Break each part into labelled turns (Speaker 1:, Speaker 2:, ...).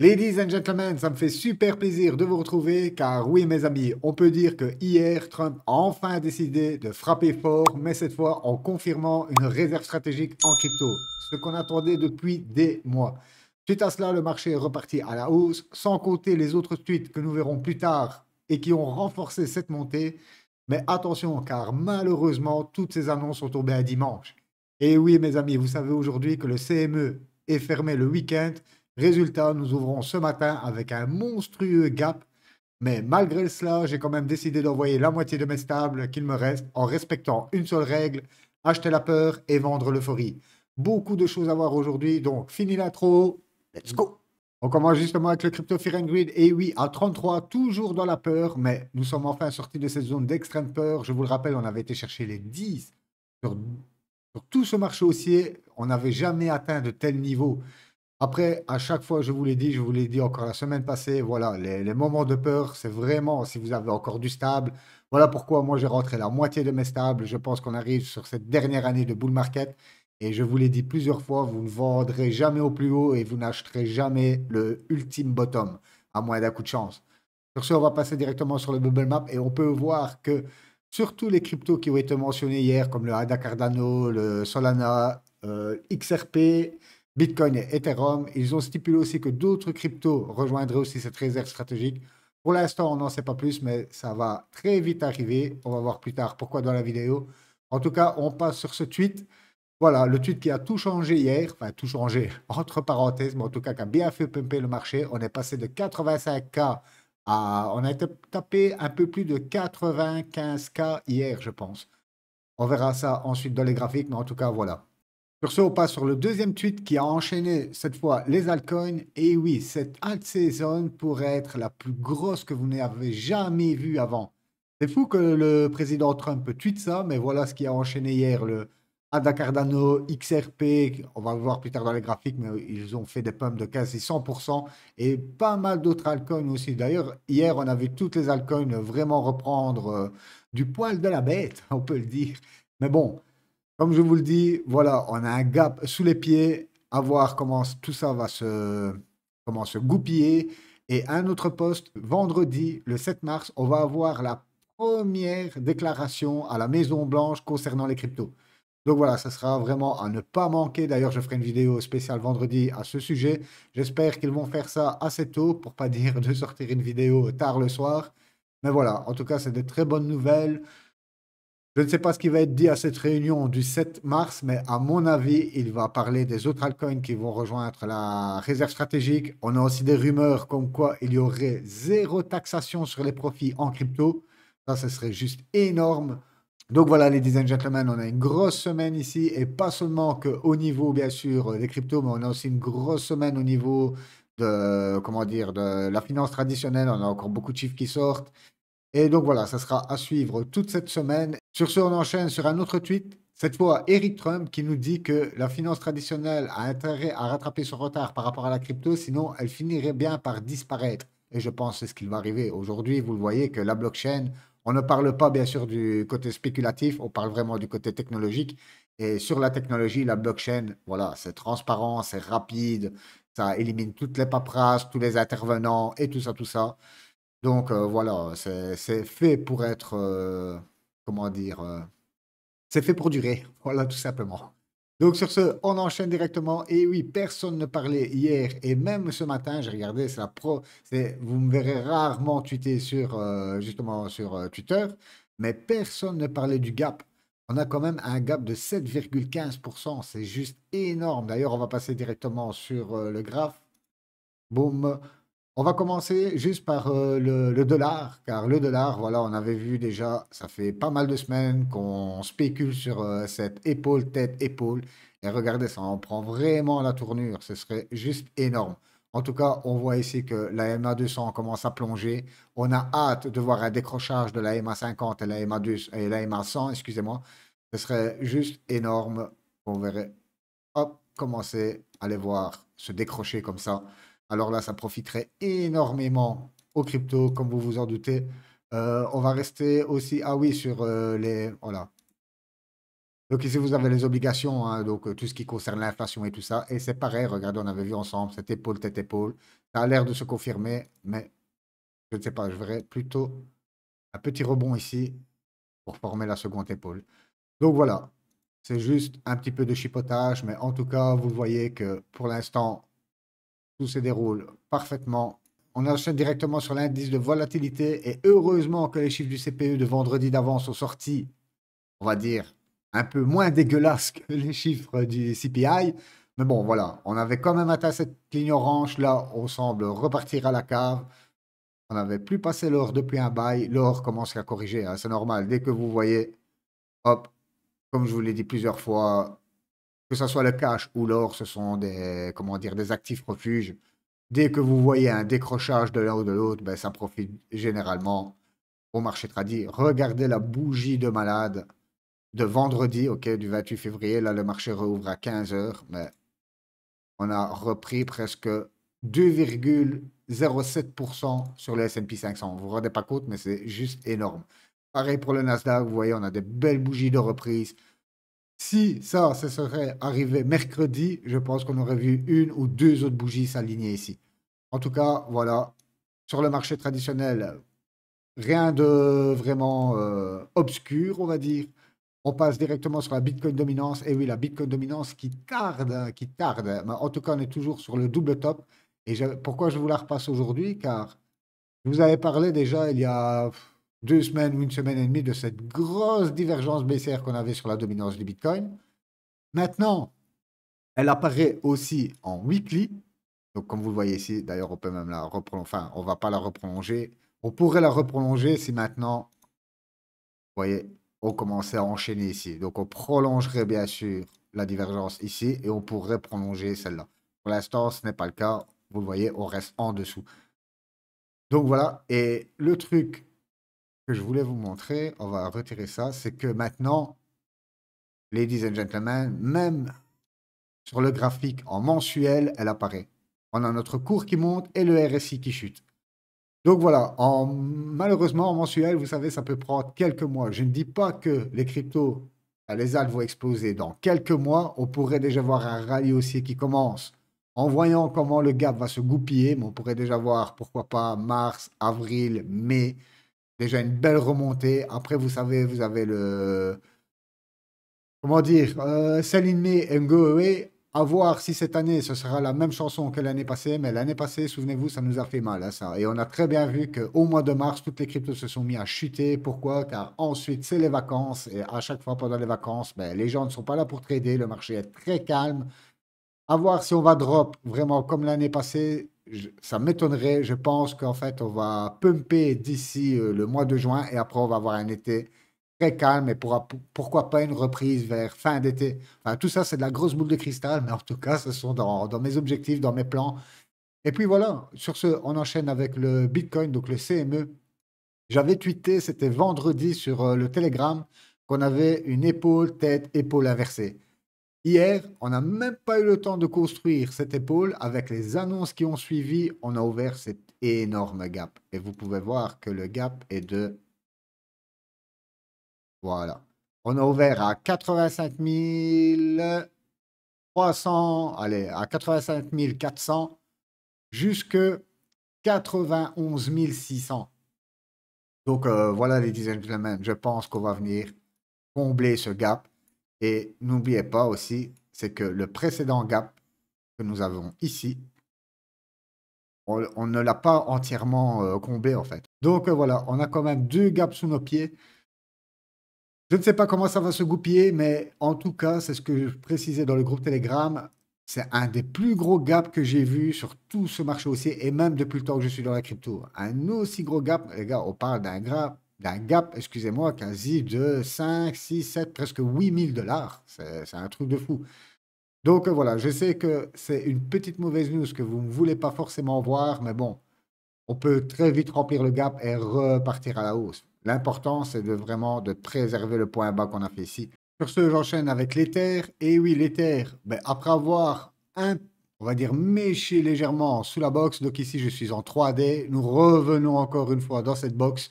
Speaker 1: Ladies and gentlemen, ça me fait super plaisir de vous retrouver car oui mes amis, on peut dire que hier Trump a enfin décidé de frapper fort, mais cette fois en confirmant une réserve stratégique en crypto, ce qu'on attendait depuis des mois. Suite à cela, le marché est reparti à la hausse, sans compter les autres tweets que nous verrons plus tard et qui ont renforcé cette montée. Mais attention, car malheureusement, toutes ces annonces sont tombées un dimanche. Et oui mes amis, vous savez aujourd'hui que le CME est fermé le week-end. Résultat, nous ouvrons ce matin avec un monstrueux gap, mais malgré cela, j'ai quand même décidé d'envoyer la moitié de mes stables qu'il me reste en respectant une seule règle, acheter la peur et vendre l'euphorie. Beaucoup de choses à voir aujourd'hui, donc fini l'intro, let's go! On commence justement avec le Crypto Fear and Greed, et oui, à 33, toujours dans la peur, mais nous sommes enfin sortis de cette zone d'extrême peur. Je vous le rappelle, on avait été chercher les 10 sur, sur tout ce marché haussier, on n'avait jamais atteint de tel niveau. Après, à chaque fois, je vous l'ai dit encore la semaine passée, voilà, les moments de peur, c'est vraiment si vous avez encore du stable. Voilà pourquoi moi j'ai rentré la moitié de mes stables. Je pense qu'on arrive sur cette dernière année de bull market. Et je vous l'ai dit plusieurs fois, vous ne vendrez jamais au plus haut et vous n'acheterez jamais le ultime bottom, à moins d'un coup de chance. Sur ce, on va passer directement sur le bubble map et on peut voir que surtout les cryptos qui ont été mentionnés hier, comme le ADA Cardano, le Solana, XRP, Bitcoin et Ethereum, ils ont stipulé aussi que d'autres cryptos rejoindraient aussi cette réserve stratégique. Pour l'instant, on n'en sait pas plus, mais ça va très vite arriver. On va voir plus tard pourquoi dans la vidéo. En tout cas, on passe sur ce tweet. Voilà, le tweet qui a tout changé hier, enfin tout changé entre parenthèses, mais en tout cas qui a bien fait pumper le marché. On est passé de 85K à, on a été tapé un peu plus de 95K hier, je pense. On verra ça ensuite dans les graphiques, mais en tout cas, voilà. Sur ce, on passe sur le deuxième tweet qui a enchaîné cette fois les altcoins. Et oui, cette alt saison pourrait être la plus grosse que vous n'avez jamais vue avant. C'est fou que le président Trump tweete ça, mais voilà ce qui a enchaîné hier. Le ADA Cardano, XRP, on va le voir plus tard dans les graphiques, mais ils ont fait des pumps de quasi 100% et pas mal d'autres altcoins aussi. D'ailleurs, hier, on a vu toutes les altcoins vraiment reprendre du poil de la bête, on peut le dire. Mais bon. Comme je vous le dis, voilà, on a un gap sous les pieds, à voir comment tout ça va comment se goupiller. Et un autre poste, vendredi, le 7 mars, on va avoir la première déclaration à la Maison Blanche concernant les cryptos. Donc voilà, ça sera vraiment à ne pas manquer. D'ailleurs, je ferai une vidéo spéciale vendredi à ce sujet. J'espère qu'ils vont faire ça assez tôt, pour pas dire de sortir une vidéo tard le soir. Mais voilà, en tout cas, c'est de très bonnes nouvelles. Je ne sais pas ce qui va être dit à cette réunion du 7 mars, mais à mon avis, il va parler des autres altcoins qui vont rejoindre la réserve stratégique. On a aussi des rumeurs comme quoi il y aurait zéro taxation sur les profits en crypto. Ça, ce serait juste énorme. Donc voilà, ladies and gentlemen, on a une grosse semaine ici, et pas seulement qu'au niveau, bien sûr, des cryptos, mais on a aussi une grosse semaine au niveau de, comment dire, de la finance traditionnelle. On a encore beaucoup de chiffres qui sortent. Et donc voilà, ça sera à suivre toute cette semaine. Sur ce, on enchaîne sur un autre tweet. Cette fois, Eric Trump qui nous dit que la finance traditionnelle a intérêt à rattraper son retard par rapport à la crypto, sinon elle finirait bien par disparaître. Et je pense que c'est ce qui va arriver. Aujourd'hui, vous le voyez que la blockchain, on ne parle pas bien sûr du côté spéculatif, on parle vraiment du côté technologique. Et sur la technologie, la blockchain, voilà, c'est transparent, c'est rapide, ça élimine toutes les paperasses, tous les intervenants et tout ça, tout ça. Donc voilà, c'est fait pour être, comment dire, c'est fait pour durer, voilà tout simplement. Donc sur ce, on enchaîne directement. Et oui, personne ne parlait hier et même ce matin, j'ai regardé, vous me verrez rarement tweeter sur, justement sur Twitter, mais personne ne parlait du gap. On a quand même un gap de 7,15%, c'est juste énorme. D'ailleurs, on va passer directement sur le graphe. Boum. On va commencer juste par le dollar, car le dollar, voilà, on avait vu déjà, ça fait pas mal de semaines qu'on spécule sur cette épaule, tête, épaule. Et regardez, ça en prend vraiment la tournure. Ce serait juste énorme. En tout cas, on voit ici que la MA200 commence à plonger. On a hâte de voir un décrochage de la MA50 et la MA200, et la MA100, excusez-moi. Ce serait juste énorme. On verrait, hop, commencer à les voir se décrocher comme ça. Alors là, ça profiterait énormément aux cryptos, comme vous vous en doutez. On va rester aussi, ah oui, sur les, voilà, Donc ici, vous avez les obligations, hein, donc tout ce qui concerne l'inflation et tout ça. Et c'est pareil, regardez, on avait vu ensemble, cette épaule, tête, épaule. Ça a l'air de se confirmer, mais je ne sais pas, je verrais plutôt un petit rebond ici pour former la seconde épaule. Donc voilà, c'est juste un petit peu de chipotage, mais en tout cas, vous voyez que pour l'instant, tout se déroule parfaitement. On enchaîne directement sur l'indice de volatilité et heureusement que les chiffres du CPE de vendredi d'avant sont sortis, on va dire, un peu moins dégueulasses que les chiffres du CPI. Mais bon, voilà, on avait quand même atteint cette ligne orange. Là, on semble repartir à la cave. On n'avait plus passé l'or depuis un bail. L'or commence à corriger, hein, c'est normal. Dès que vous voyez, hop, comme je vous l'ai dit plusieurs fois, que ce soit le cash ou l'or, ce sont des, comment dire, des actifs refuges. Dès que vous voyez un décrochage de l'un ou de l'autre, ben, ça profite généralement au marché tradit. Regardez la bougie de malade de vendredi, ok, du 28 février. Là, le marché rouvre à 15 heures, mais on a repris presque 2,07% sur le S&P 500. Vous ne vous rendez pas compte, mais c'est juste énorme. Pareil pour le Nasdaq, vous voyez, on a des belles bougies de reprise. Si ça, ce serait arrivé mercredi, je pense qu'on aurait vu une ou deux autres bougies s'aligner ici. En tout cas, voilà, sur le marché traditionnel, rien de vraiment obscur, on va dire. On passe directement sur la Bitcoin dominance. Et oui, la Bitcoin dominance qui tarde, hein, qui tarde. Mais en tout cas, on est toujours sur le double top. Et pourquoi je vous la repasse aujourd'hui? Car je vous avais parlé déjà il y a 2 semaines ou une semaine et demie de cette grosse divergence baissière qu'on avait sur la dominance du Bitcoin. Maintenant, elle apparaît aussi en weekly. Donc, comme vous le voyez ici, d'ailleurs, on peut même la reprolonger. Enfin, on ne va pas la reprolonger. On pourrait la reprolonger si maintenant, vous voyez, on commençait à enchaîner ici. Donc, on prolongerait bien sûr la divergence ici et on pourrait prolonger celle-là. Pour l'instant, ce n'est pas le cas. Vous le voyez, on reste en dessous. Donc, voilà. Et le truc que je voulais vous montrer, on va retirer ça, c'est que maintenant, ladies and gentlemen, même sur le graphique en mensuel, elle apparaît. On a notre cours qui monte et le RSI qui chute. Donc voilà, malheureusement, en mensuel, vous savez, ça peut prendre quelques mois. Je ne dis pas que les cryptos, les altes vont exploser. Dans quelques mois, on pourrait déjà voir un rallye haussier qui commence. En voyant comment le gap va se goupiller, mais on pourrait déjà voir, pourquoi pas, mars, avril, mai, déjà une belle remontée. Après, vous savez, vous avez le, comment dire, Sell in May and Go Away. À voir si cette année, ce sera la même chanson que l'année passée. Mais l'année passée, souvenez-vous, ça nous a fait mal, hein, ça. Et on a très bien vu qu'au mois de mars, toutes les cryptos se sont mis à chuter. Pourquoi? Car ensuite, c'est les vacances. Et à chaque fois pendant les vacances, ben, les gens ne sont pas là pour trader. Le marché est très calme. À voir si on va drop vraiment comme l'année passée. Ça m'étonnerait. Je pense qu'en fait, on va pumper d'ici le mois de juin. Et après, on va avoir un été très calme et pourquoi pas une reprise vers fin d'été. Enfin, tout ça, c'est de la grosse boule de cristal, mais en tout cas, ce sont dans mes objectifs, dans mes plans. Et puis voilà, sur ce, on enchaîne avec le Bitcoin, donc le CME. J'avais tweeté, c'était vendredi sur le Telegram, qu'on avait une épaule, tête, épaule inversée. Hier, on n'a même pas eu le temps de construire cette épaule. Avec les annonces qui ont suivi, on a ouvert cet énorme gap. Et vous pouvez voir que le gap est de, voilà. On a ouvert à 85 300, allez, à 85 400 jusque 91 600. Donc voilà, les dizaines de semaines, je pense qu'on va venir combler ce gap. Et n'oubliez pas aussi, c'est que le précédent gap que nous avons ici, on ne l'a pas entièrement comblé en fait. Donc voilà, on a quand même deux gaps sous nos pieds. Je ne sais pas comment ça va se goupiller, mais en tout cas, c'est ce que je précisais dans le groupe Telegram. C'est un des plus gros gaps que j'ai vu sur tout ce marché haussier et même depuis le temps que je suis dans la crypto. Un aussi gros gap, les gars, on parle d'un gap, excusez-moi, quasi de 5, 6, 7, presque 8 000 $. C'est un truc de fou. Donc voilà, je sais que c'est une petite mauvaise news que vous ne voulez pas forcément voir, mais bon, on peut très vite remplir le gap et repartir à la hausse. L'important, c'est de vraiment de préserver le point bas qu'on a fait ici. Sur ce, j'enchaîne avec l'Ether. Et oui, l'Ether, ben, après avoir on va dire, méché légèrement sous la box, donc ici, je suis en 3D. Nous revenons encore une fois dans cette box.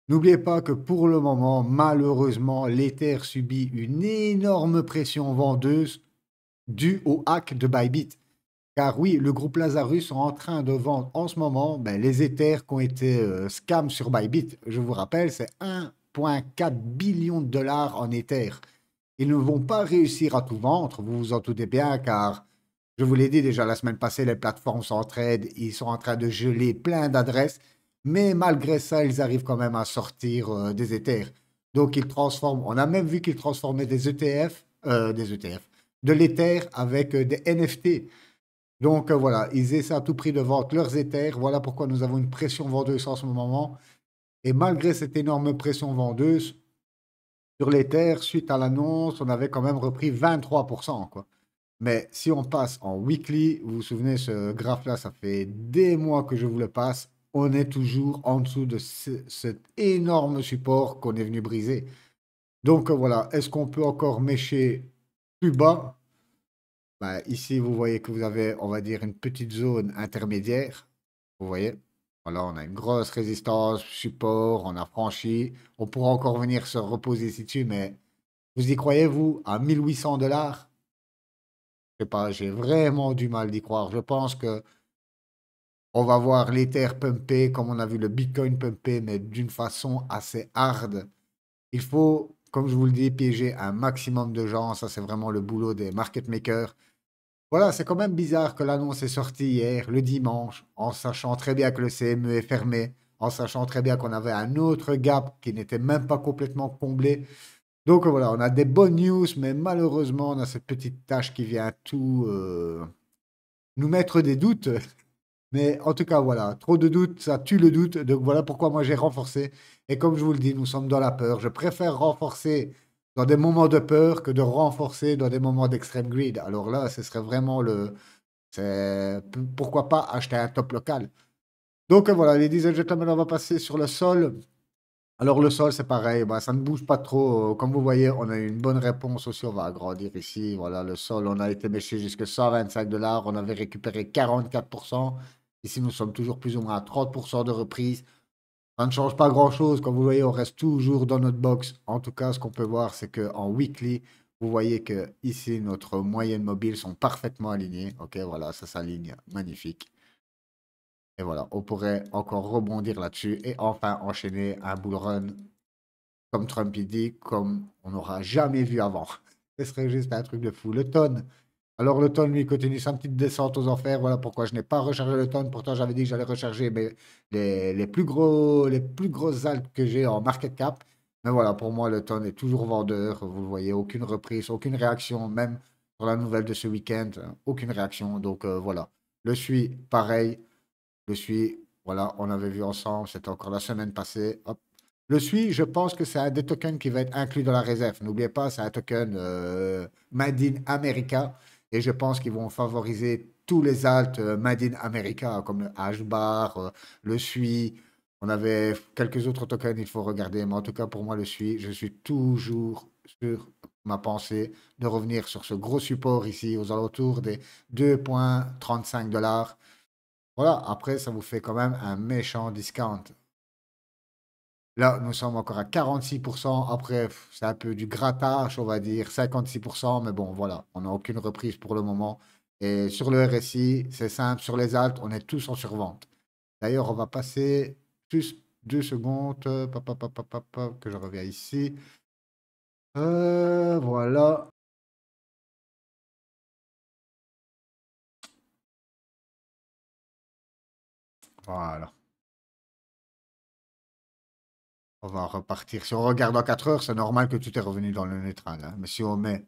Speaker 1: N'oubliez pas que pour le moment, malheureusement, l'Ether subit une énorme pression vendeuse due au hack de Bybit. Car oui, le groupe Lazarus sont en train de vendre en ce moment les Ethers qui ont été scam sur Bybit. Je vous rappelle, c'est 1,4 billion de dollars en Ether. Ils ne vont pas réussir à tout vendre, vous vous en doutez bien, car je vous l'ai dit déjà la semaine passée, les plateformes s'entraident, ils sont en train de geler plein d'adresses, mais malgré ça, ils arrivent quand même à sortir des Ethers. Donc ils transforment, on a même vu qu'ils transformaient des ETF, de l'Ether avec des NFT. Donc voilà, ils essaient à tout prix de vendre leurs Ethers. Voilà pourquoi nous avons une pression vendeuse en ce moment. Et malgré cette énorme pression vendeuse sur l'Ether, suite à l'annonce, on avait quand même repris 23%, quoi. Mais si on passe en weekly, vous vous souvenez, ce graphe-là, ça fait des mois que je vous le passe. On est toujours en dessous de cet énorme support qu'on est venu briser. Donc voilà, est-ce qu'on peut encore mécher plus bas? Bah, ici, vous voyez que vous avez, on va dire, une petite zone intermédiaire. Vous voyez? Voilà, on a une grosse résistance, support, on a franchi. On pourra encore venir se reposer ici dessus, mais vous y croyez, vous, à 1 800 $? Je sais pas, j'ai vraiment du mal d'y croire. Je pense que on va voir l'Ether pumper comme on a vu le Bitcoin pumper, mais d'une façon assez hard. Il faut, comme je vous le dis, piéger un maximum de gens. Ça, c'est vraiment le boulot des market makers. Voilà, c'est quand même bizarre que l'annonce est sortie hier, le dimanche, en sachant très bien que le CME est fermé, en sachant très bien qu'on avait un autre gap qui n'était même pas complètement comblé. Donc voilà, on a des bonnes news, mais malheureusement, on a cette petite tâche qui vient tout nous mettre des doutes. Mais en tout cas, voilà, trop de doutes, ça tue le doute. Donc voilà pourquoi moi j'ai renforcé. Et comme je vous le dis, nous sommes dans la peur. Je préfère renforcer dans des moments de peur que de renforcer dans des moments d'extrême greed. Alors là, ce serait vraiment le... Pourquoi pas acheter un top local. Donc voilà, ladies and gentlemen, on va passer sur le sol. Alors le sol, c'est pareil, bah, ça ne bouge pas trop. Comme vous voyez, on a eu une bonne réponse aussi. On va agrandir ici. Voilà, le sol, on a été bêché jusqu'à 125 $. On avait récupéré 44%. Ici, nous sommes toujours plus ou moins à 30% de reprise. Ça ne change pas grand-chose. Comme vous voyez, on reste toujours dans notre box. En tout cas, ce qu'on peut voir, c'est qu'en weekly, vous voyez que ici, notre moyenne mobile sont parfaitement alignées. Ok, voilà, ça s'aligne. Magnifique. Et voilà, on pourrait encore rebondir là-dessus et enfin enchaîner un bull run comme Trump il dit, comme on n'aura jamais vu avant. Ce serait juste un truc de fou. Le tonne. Alors le tonne, lui, continue sa petite descente aux enfers. Voilà pourquoi je n'ai pas rechargé le tonne. Pourtant, j'avais dit que j'allais recharger les plus grosses altes que j'ai en market cap. Mais voilà, pour moi, le tonne est toujours vendeur. Vous le voyez, aucune reprise, aucune réaction, même sur la nouvelle de ce week-end, hein, aucune réaction. Donc voilà. Le suis, pareil. Le suis, voilà, on avait vu ensemble, c'était encore la semaine passée. Hop. Le SUI, je pense que c'est un des tokens qui va être inclus dans la réserve. N'oubliez pas, c'est un token Made in America. Et je pense qu'ils vont favoriser tous les alts Made in America, comme le HBAR, le SUI. On avait quelques autres tokens, il faut regarder. Mais en tout cas, pour moi, le SUI, je suis toujours sur ma pensée de revenir sur ce gros support ici, aux alentours des 2,35 $. Voilà, après, ça vous fait quand même un méchant discount. Là, nous sommes encore à 46%. Après, c'est un peu du grattage, on va dire, 56%. Mais bon, voilà, on n'a aucune reprise pour le moment. Et sur le RSI, c'est simple, sur les altes, on est tous en survente. D'ailleurs, on va passer juste 2 secondes, que je reviens ici. Voilà. Voilà. On va repartir. Si on regarde en 4 heures, c'est normal que tout est revenu dans le neutral, hein. Mais si on met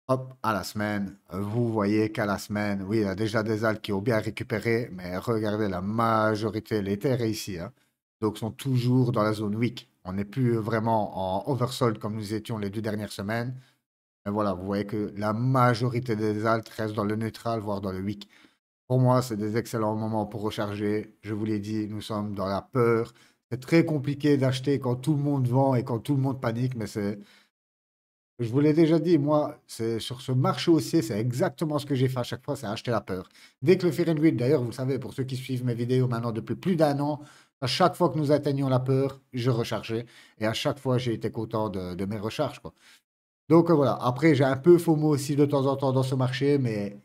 Speaker 1: hop, à la semaine, vous voyez qu'à la semaine, oui, il y a déjà des Alpes qui ont bien récupéré, mais regardez, la majorité, les terres ici, hein, donc sont toujours dans la zone weak. On n'est plus vraiment en oversold comme nous étions les 2 dernières semaines. Mais voilà, vous voyez que la majorité des Alpes restent dans le neutral, voire dans le weak. Pour moi, c'est des excellents moments pour recharger. Je vous l'ai dit, nous sommes dans la peur. C'est très compliqué d'acheter quand tout le monde vend et quand tout le monde panique, mais Je vous l'ai déjà dit, moi, c'est sur ce marché haussier, c'est exactement ce que j'ai fait à chaque fois, c'est acheter la peur. Dès que le Fear and Greed, d'ailleurs, vous savez, pour ceux qui suivent mes vidéos maintenant depuis plus d'un an, à chaque fois que nous atteignions la peur, je rechargeais. Et à chaque fois, j'ai été content de mes recharges, quoi. Donc voilà, après, j'ai un peu FOMO aussi de temps en temps dans ce marché, mais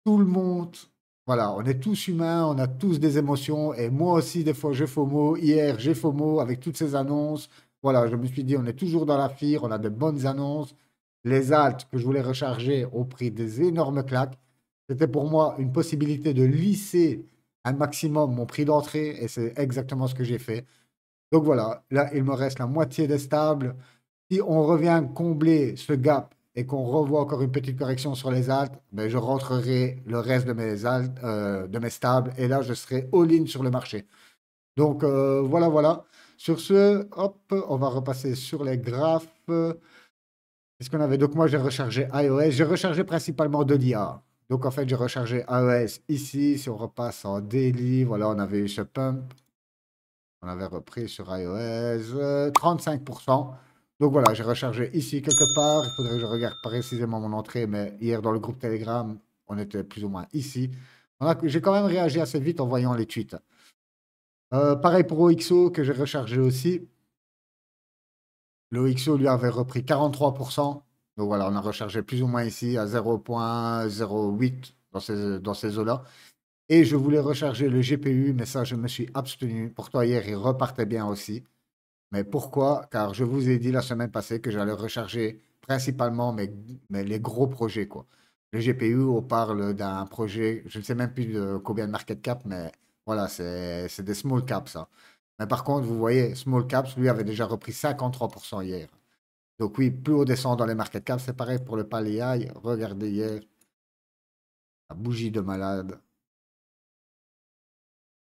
Speaker 1: tout le monde, voilà, on est tous humains, on a tous des émotions, et moi aussi, des fois, j'ai FOMO. Hier, j'ai FOMO avec toutes ces annonces. Voilà, je me suis dit, on est toujours dans la FIR, on a de bonnes annonces. Les altes que je voulais recharger ont pris des énormes claques. C'était pour moi une possibilité de lisser un maximum mon prix d'entrée, et c'est exactement ce que j'ai fait. Donc voilà, là, il me reste la moitié des stables. Si on revient combler ce gap et qu'on revoit encore une petite correction sur les altes, ben je rentrerai le reste de mes altes, de mes stables, et là je serai all-in sur le marché. Donc voilà, voilà. Sur ce, hop, on va repasser sur les graphes. Qu'est-ce qu'on avait? Donc moi j'ai rechargé iOS. J'ai rechargé principalement de l'IA. Donc en fait j'ai rechargé iOS ici. Si on repasse en daily, voilà, on avait eu ce pump. On avait repris sur iOS 35%. Donc voilà, j'ai rechargé ici quelque part. Il faudrait que je regarde précisément mon entrée, mais hier dans le groupe Telegram, on était plus ou moins ici. J'ai quand même réagi assez vite en voyant les tweets. Pareil pour OXO que j'ai rechargé aussi. Le OXO lui avait repris 43%. Donc voilà, on a rechargé plus ou moins ici à 0,08 dans ces eaux-là. Et je voulais recharger le GPU, mais ça, je me suis abstenu. Pourtant, hier, il repartait bien aussi. Mais pourquoi? Car je vous ai dit la semaine passée que j'allais recharger principalement mais les gros projets, quoi. Le GPU, on parle d'un projet, je ne sais même plus de combien de market cap, mais voilà, c'est des small caps, ça. Mais par contre, vous voyez, small caps, lui, avait déjà repris 53% hier. Donc oui, plus on descend dans les market caps, c'est pareil pour le Paléaï. Regardez hier, la bougie de malade.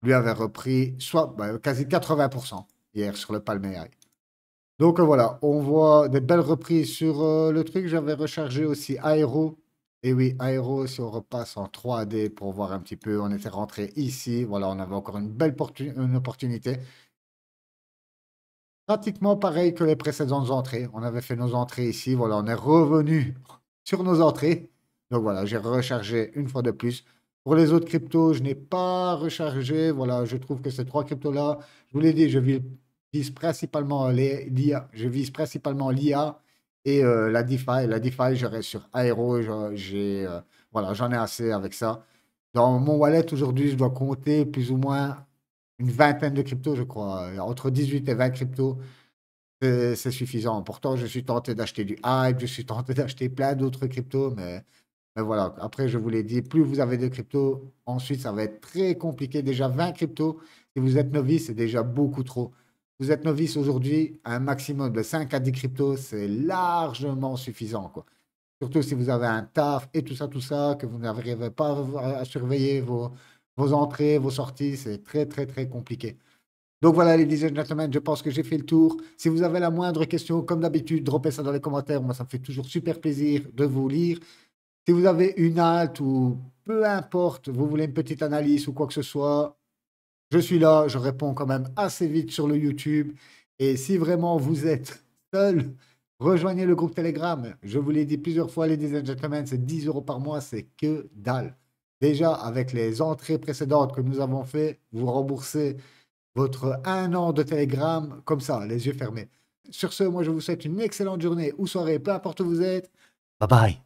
Speaker 1: Lui avait repris soit quasi 80% hier sur le Palméaï. Donc voilà, on voit des belles reprises sur le truc. J'avais rechargé aussi Aero. Et oui, Aero, si on repasse en 3D pour voir un petit peu, on était rentré ici. Voilà, on avait encore une belle une opportunité. Pratiquement pareil que les précédentes entrées. On avait fait nos entrées ici. Voilà, on est revenu sur nos entrées. Donc voilà, j'ai rechargé une fois de plus. Pour les autres cryptos, je n'ai pas rechargé. Voilà, je trouve que ces trois cryptos-là, je vous l'ai dit, vise principalement l'IA. Je vise principalement l'IA et la DeFi. La DeFi, je reste sur Aero. Voilà, j'en ai assez avec ça. Dans mon wallet, aujourd'hui, je dois compter plus ou moins une vingtaine de cryptos, je crois. Entre 18 et 20 cryptos, c'est suffisant. Pourtant, je suis tenté d'acheter du Hype, je suis tenté d'acheter plein d'autres cryptos, mais voilà. Après, je vous l'ai dit, plus vous avez de cryptos, ensuite, ça va être très compliqué. Déjà, 20 cryptos, si vous êtes novice, c'est déjà beaucoup trop. Vous êtes novice aujourd'hui, un maximum de 5 à 10 cryptos, c'est largement suffisant, quoi. Surtout si vous avez un taf et tout ça, que vous n'arrivez pas à surveiller vos entrées, vos sorties, c'est très, très, très compliqué. Donc voilà, ladies and gentlemen, je pense que j'ai fait le tour. Si vous avez la moindre question, comme d'habitude, droppez ça dans les commentaires. Moi, ça me fait toujours super plaisir de vous lire. Si vous avez une halte ou peu importe, vous voulez une petite analyse ou quoi que ce soit, je suis là. Je réponds quand même assez vite sur le YouTube. Et si vraiment vous êtes seul, rejoignez le groupe Telegram. Je vous l'ai dit plusieurs fois, ladies and gentlemen, c'est 10 € par mois, c'est que dalle. Déjà, avec les entrées précédentes que nous avons fait, vous remboursez votre un an de Telegram comme ça, les yeux fermés. Sur ce, moi je vous souhaite une excellente journée ou soirée, peu importe où vous êtes. Bye bye.